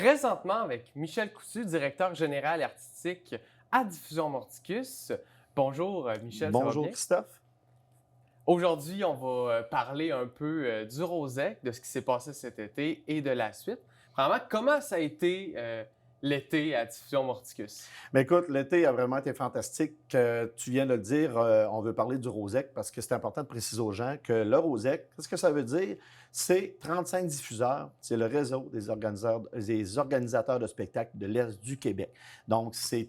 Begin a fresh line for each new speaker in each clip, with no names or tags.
présentement avec Michel Coutu, directeur général et artistique à Diffusion Mordicus. Bonjour Michel, ça va
Bonjour
bien?
Christophe.
Aujourd'hui, on va parler un peu du Rosec, de ce qui s'est passé cet été et de la suite. Premièrement, comment ça a été l'été à Diffusion Mordicus?
Bien, écoute, l'été a vraiment été fantastique. Tu viens de le dire, on veut parler du Rosec parce que c'est important de préciser aux gens que le Rosec, qu'est-ce que ça veut dire? C'est 35 diffuseurs, c'est le réseau des organisateurs de spectacles de l'Est du Québec. Donc, c'est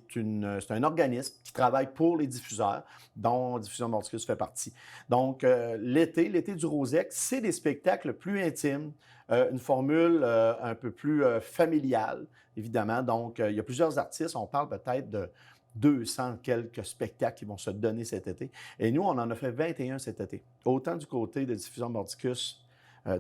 un organisme qui travaille pour les diffuseurs, dont Diffusion Mordicus fait partie. Donc, l'été du Rosec, c'est des spectacles plus intimes, une formule un peu plus familiale, évidemment. Donc, il y a plusieurs artistes. On parle peut-être de 200 quelques spectacles qui vont se donner cet été. Et nous, on en a fait 21 cet été. Autant du côté de Diffusion Mordicus,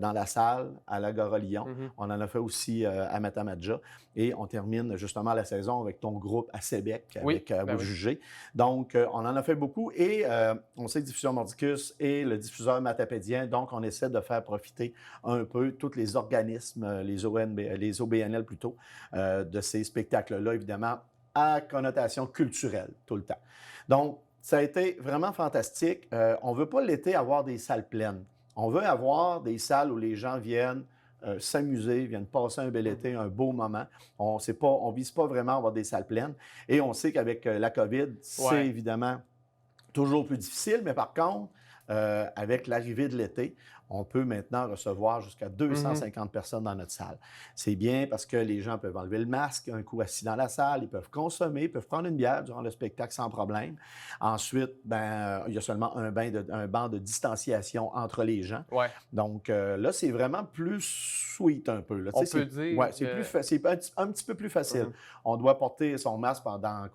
dans la salle, à l'Agora Lyon. On en a fait aussi à Matamaja. Et on termine justement la saison avec ton groupe à Sébec, avec vous
oui.
juger. Donc, on en a fait beaucoup. Et on sait que Diffusion Mordicus est le diffuseur matapédien. Donc, on essaie de faire profiter un peu tous les organismes, les OBNL plutôt, de ces spectacles-là, évidemment, à connotation culturelle tout le temps. Donc, ça a été vraiment fantastique. On ne veut pas l'été avoir des salles pleines. On veut avoir des salles où les gens viennent s'amuser, viennent passer un bel été, un beau moment. On ne vise pas vraiment à avoir des salles pleines. Et on sait qu'avec la COVID, c'est évidemment toujours plus difficile, mais par contre, avec l'arrivée de l'été, on peut maintenant recevoir jusqu'à 250 personnes dans notre salle. C'est bien parce que les gens peuvent enlever le masque, un coup assis dans la salle, ils peuvent consommer, ils peuvent prendre une bière durant le spectacle sans problème. Ensuite, il y a seulement un banc de distanciation entre les gens.
Ouais.
Donc là, c'est vraiment plus sweet un peu. Là.
On peut dire
ouais, c'est un petit peu plus facile. On doit porter son masque pendant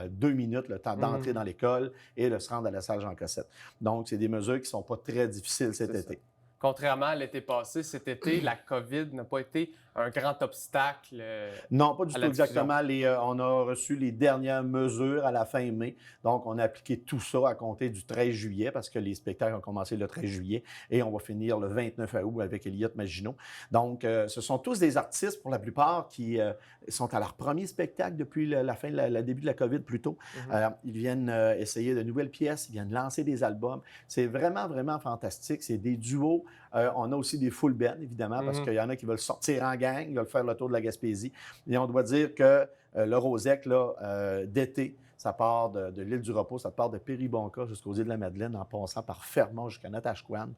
2 minutes, le temps d'entrer dans l'école et de se rendre à la salle Jean Cossette. Donc, c'est des mesures qui ne sont pas très difficiles cet été.
Contrairement à l'été passé, cet été, la COVID n'a pas été un grand obstacle.
Non, pas du tout exactement. On a reçu les dernières mesures à la fin mai. Donc, on a appliqué tout ça à compter du 13 juillet parce que les spectacles ont commencé le 13 juillet et on va finir le 29 août avec Elliott Maginot. Donc, ce sont tous des artistes, pour la plupart, qui sont à leur premier spectacle depuis le début de la COVID plutôt. Ils viennent essayer de nouvelles pièces, ils viennent lancer des albums. C'est vraiment, vraiment fantastique. C'est des duos. On a aussi des full bands, évidemment, parce qu'il y en a qui veulent sortir en gang, ils veulent faire le tour de la Gaspésie. Et on doit dire que le Rosec, d'été, ça part de l'île du Repos, ça part de Péribonka jusqu'aux îles de la Madeleine, en passant par Fermont jusqu'à Natashquan.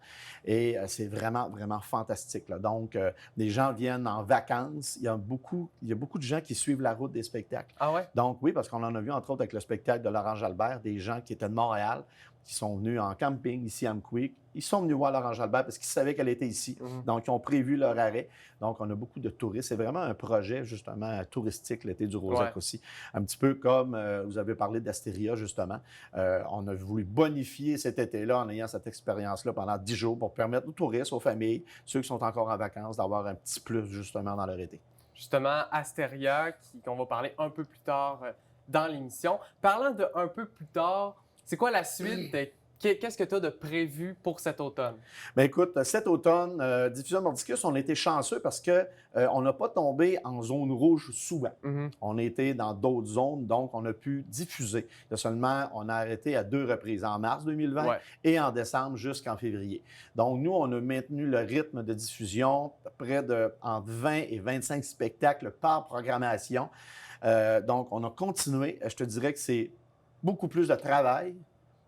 Et c'est vraiment, vraiment fantastique. Là. Donc, les gens viennent en vacances. Il y a beaucoup de gens qui suivent la route des spectacles.
Ah ouais?
Donc, oui, parce qu'on en a vu, entre autres, avec le spectacle de Laurence Jalbert, des gens qui étaient de Montréal, qui sont venus en camping ici à Amqui. Ils sont venus voir Laurence Jalbert parce qu'ils savaient qu'elle était ici. Donc, ils ont prévu leur arrêt. Donc, on a beaucoup de touristes. C'est vraiment un projet, justement, touristique, l'été du Rosec aussi. Un petit peu comme vous avez parlé d'Astéria, justement. On a voulu bonifier cet été-là en ayant cette expérience-là pendant 10 jours pour permettre aux touristes, aux familles, ceux qui sont encore en vacances, d'avoir un petit plus, justement, dans leur été.
Justement, Astéria, qu'on va parler un peu plus tard dans l'émission. Parlant de un peu plus tard, c'est quoi la suite? Qu'est-ce que tu as de prévu pour cet automne?
Bien, écoute, cet automne, Diffusion Mordicus, on a été chanceux parce qu'on n'a pas tombé en zone rouge souvent. On a été dans d'autres zones, donc on a pu diffuser. On a arrêté à 2 reprises, en mars 2020 et en décembre jusqu'en février. Donc, nous, on a maintenu le rythme de diffusion près de entre 20 et 25 spectacles par programmation. Donc, on a continué. Je te dirais que c'est beaucoup plus de travail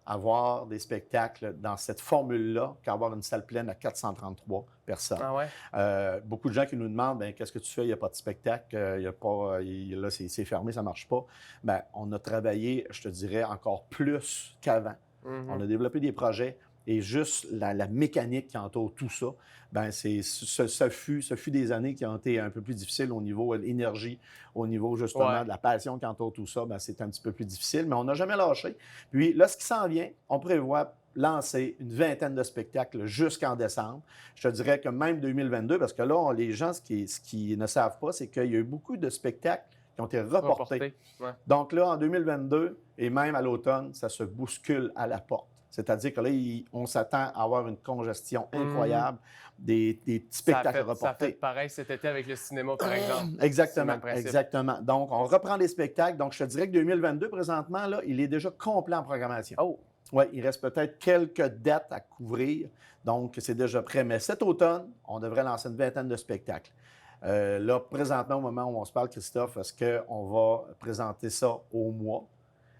avoir des spectacles dans cette formule-là qu'avoir une salle pleine à 433 personnes.
Ah ouais?
Beaucoup de gens qui nous demandent qu'est-ce que tu fais, il n'y a pas de spectacle, là, c'est fermé, ça ne marche pas. Bien, on a travaillé, je te dirais, encore plus qu'avant. On a développé des projets. Et juste la mécanique qui entoure tout ça, bien, ce fut des années qui ont été un peu plus difficiles au niveau de l'énergie, au niveau justement de la passion qui entoure tout ça, bien, c'est un petit peu plus difficile, mais on n'a jamais lâché. Puis là, ce qui s'en vient, on prévoit lancer une 20aine de spectacles jusqu'en décembre. Je te dirais que même 2022, parce que là, les gens, ce qui ne savent pas, c'est qu'il y a eu beaucoup de spectacles qui ont été reportés. Donc là, en 2022 et même à l'automne, ça se bouscule à la porte. C'est-à-dire que là, on s'attend à avoir une congestion incroyable, des petits spectacles reportés.
Ça a fait pareil cet été avec le cinéma, par exemple.
Exactement, exactement. Donc, on reprend les spectacles. Donc, je te dirais que 2022, présentement, là, il est déjà complet en programmation.
Oh!
Oui, il reste peut-être quelques dates à couvrir. Donc, c'est déjà prêt. Mais cet automne, on devrait lancer une vingtaine de spectacles. Là, présentement, au moment où on se parle, Christophe, est-ce qu'on va présenter ça au mois?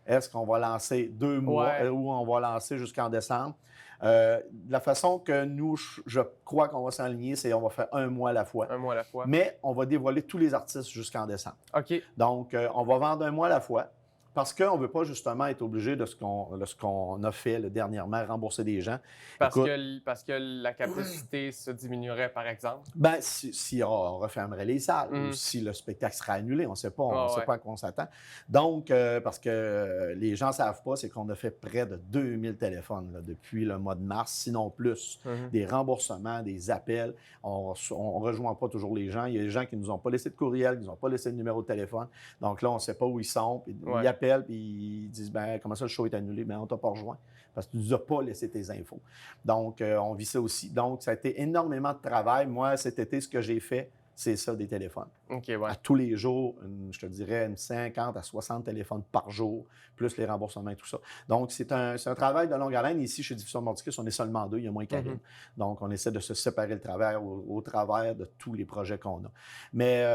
Est-ce qu'on va lancer 2 mois ou on va lancer jusqu'en décembre? La façon que nous, je crois qu'on va s'aligner, c'est qu'on va faire 1 mois à la fois.
1 mois à la fois.
Mais on va dévoiler tous les artistes jusqu'en décembre.
OK.
Donc, on va vendre 1 mois à la fois. Parce qu'on ne veut pas justement être obligé de ce qu'on a fait dernièrement, rembourser des gens.
Parce que la capacité se diminuerait, par exemple?
Bien, si on refermerait les salles ou si le spectacle serait annulé, on ne sait pas, on sait pas à quoi on s'attend. Donc, parce que les gens ne savent pas, c'est qu'on a fait près de 2000 téléphones là, depuis le mois de mars, sinon plus. Des remboursements, des appels. On ne rejoint pas toujours les gens. Il y a des gens qui ne nous ont pas laissé de courriel, qui ne nous ont pas laissé de numéro de téléphone. Donc là, on ne sait pas où ils sont. Puis ils appellent puis ils disent ben comment ça le show est annulé? Ben on t'a pas rejoint parce que tu nous as pas laissé tes infos. Donc, on vit ça aussi. Donc, ça a été énormément de travail. Moi, cet été, ce que j'ai fait, c'est ça, des téléphones.
OK, ouais.
À tous les jours, je te dirais une 50 à 60 téléphones par jour, plus les remboursements et tout ça. Donc, c'est un travail de longue haleine. Ici, chez Diffusion Mordicus, on est seulement 2, il y a moins Karine. Donc, on essaie de se séparer le travail au travers de tous les projets qu'on a. Mais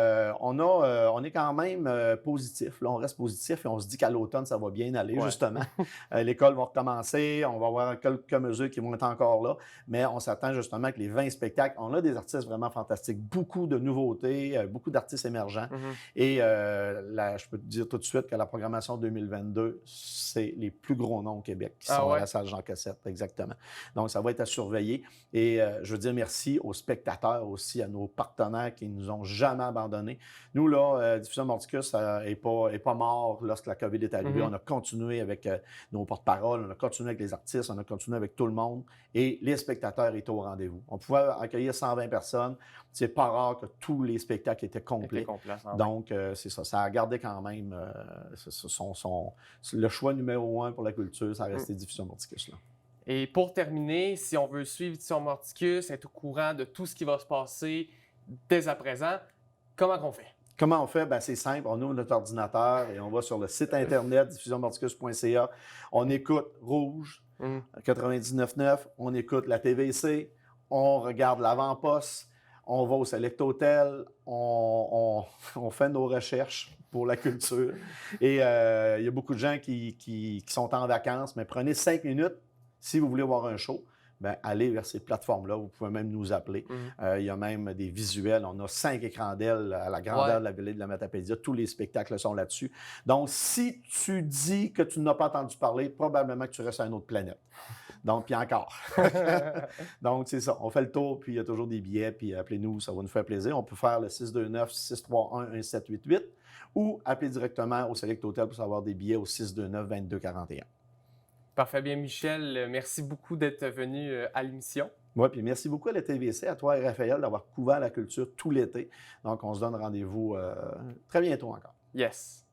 on est quand même positif. Là, on reste positif et on se dit qu'à l'automne, ça va bien aller, justement. L'école va recommencer, on va avoir quelques mesures qui vont être encore là, mais on s'attend justement que les 20 spectacles, on a des artistes vraiment fantastiques, beaucoup de nouveautés, beaucoup d'artistes émergents. Et je peux te dire tout de suite que la programmation 2022, c'est les plus gros noms au Québec qui sont à la salle Jean Cassette, exactement. Donc, ça va être à surveiller. Et je veux dire merci aux spectateurs aussi, à nos partenaires qui ne nous ont jamais abandonnés. Nous, là, Diffusion Mordicus n'est pas mort lorsque la COVID est arrivée. On a continué avec nos porte-paroles, on a continué avec les artistes, on a continué avec tout le monde. Et les spectateurs étaient au rendez-vous. On pouvait accueillir 120 personnes. C'est pas rare que tous les spectacles étaient complets. Donc, c'est ça. Ça a gardé quand même le choix numéro 1 pour la culture, ça a resté Diffusion Mordicus. Là.
Et pour terminer, si on veut suivre Diffusion Mordicus, être au courant de tout ce qui va se passer dès à présent, comment on fait?
Comment on fait? Ben, c'est simple. On ouvre notre ordinateur et on va sur le site internet diffusionmordicus.ca. On écoute Rouge 99.9. On écoute la TVC. On regarde l'avant-poste. On va au Select Hotel. On fait nos recherches pour la culture. Et il y a beaucoup de gens qui sont en vacances, mais prenez 5 minutes si vous voulez voir un show. Bien, allez vers ces plateformes-là. Vous pouvez même nous appeler. Il y a même des visuels. On a 5 écrans d'ailes à la grandeur de la vallée de la Matapédia. Tous les spectacles sont là-dessus. Donc, si tu dis que tu n'as pas entendu parler, probablement que tu restes à une autre planète. Donc, puis encore. Donc, c'est ça. On fait le tour, puis il y a toujours des billets, puis appelez-nous, ça va nous faire plaisir. On peut faire le 629-631-1788 ou appeler directement au Select Hotel pour savoir des billets au 629-2241.
Parfait, bien Michel, merci beaucoup d'être venu à l'émission.
Oui, puis merci beaucoup à la TVC, à toi et Raphaël d'avoir couvert la culture tout l'été. Donc, on se donne rendez-vous très bientôt encore.
Yes.